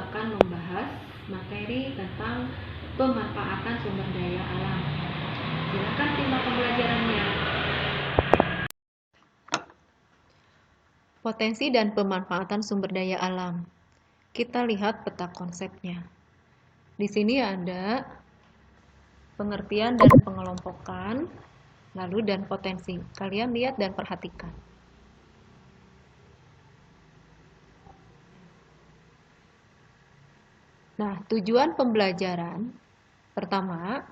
akan membahas materi tentang pemanfaatan sumber daya alam. Silakan simak pembelajarannya. Potensi dan pemanfaatan sumber daya alam. Kita lihat peta konsepnya. Di sini ada pengertian dan pengelompokan, lalu dan potensi. Kalian lihat dan perhatikan. Nah, tujuan pembelajaran pertama,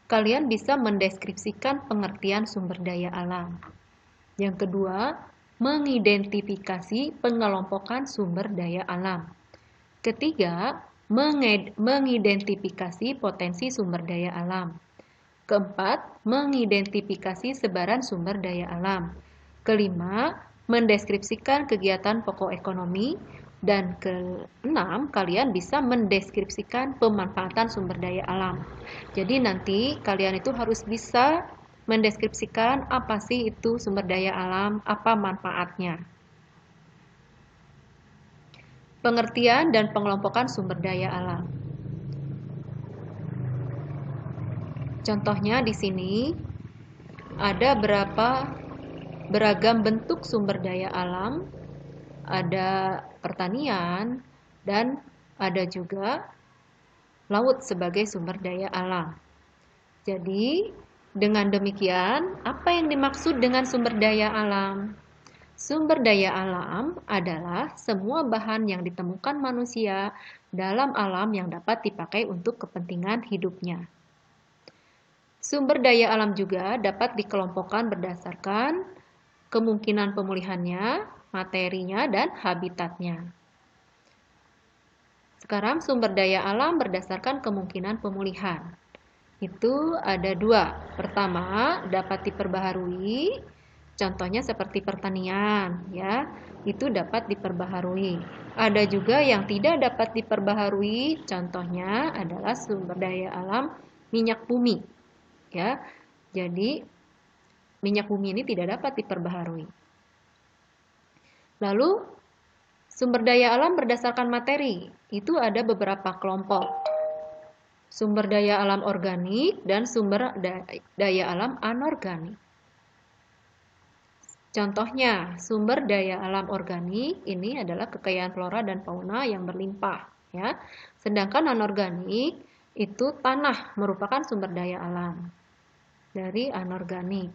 kalian bisa mendeskripsikan pengertian sumber daya alam. Yang kedua, mengidentifikasi pengelompokan sumber daya alam. Ketiga, mengidentifikasi potensi sumber daya alam. Keempat, mengidentifikasi sebaran sumber daya alam. Kelima, mendeskripsikan kegiatan pokok ekonomi. Dan keenam, kalian bisa mendeskripsikan pemanfaatan sumber daya alam. Jadi nanti kalian itu harus bisa mendeskripsikan apa sih itu sumber daya alam, apa manfaatnya. Pengertian dan pengelompokan sumber daya alam. Contohnya di sini ada beragam bentuk sumber daya alam. Ada pertanian dan ada juga laut sebagai sumber daya alam. Jadi, dengan demikian, apa yang dimaksud dengan sumber daya alam? Sumber daya alam adalah semua bahan yang ditemukan manusia dalam alam yang dapat dipakai untuk kepentingan hidupnya. Sumber daya alam juga dapat dikelompokkan berdasarkan kemungkinan pemulihannya, materinya, dan habitatnya. Sekarang sumber daya alam berdasarkan kemungkinan pemulihan. Itu ada dua. Pertama, dapat diperbaharui. Contohnya seperti pertanian, ya. Itu dapat diperbaharui. Ada juga yang tidak dapat diperbaharui. Contohnya adalah sumber daya alam minyak bumi, ya. Jadi minyak bumi ini tidak dapat diperbaharui. Lalu, sumber daya alam berdasarkan materi, itu ada beberapa kelompok. Sumber daya alam organik dan sumber daya alam anorganik. Contohnya, sumber daya alam organik ini adalah kekayaan flora dan fauna yang berlimpah, ya. Sedangkan anorganik itu tanah merupakan sumber daya alam dari anorganik.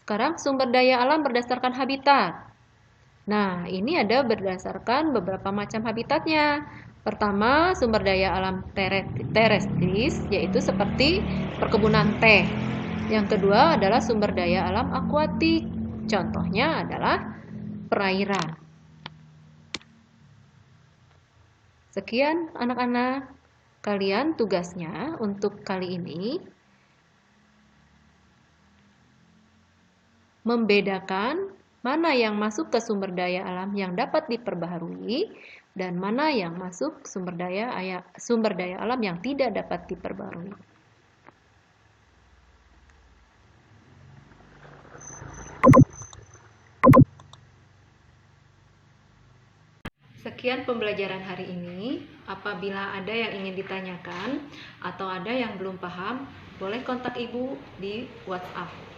Sekarang sumber daya alam berdasarkan habitat. Nah, ini ada berdasarkan beberapa macam habitatnya. Pertama, sumber daya alam terestris, yaitu seperti perkebunan teh. Yang kedua adalah sumber daya alam akuatik. Contohnya adalah perairan. Sekian anak-anak, kalian tugasnya untuk kali ini membedakan mana yang masuk ke sumber daya alam yang dapat diperbaharui dan mana yang masuk sumber daya alam yang tidak dapat diperbaharui. Sekian pembelajaran hari ini. Apabila ada yang ingin ditanyakan atau ada yang belum paham, boleh kontak Ibu di WhatsApp.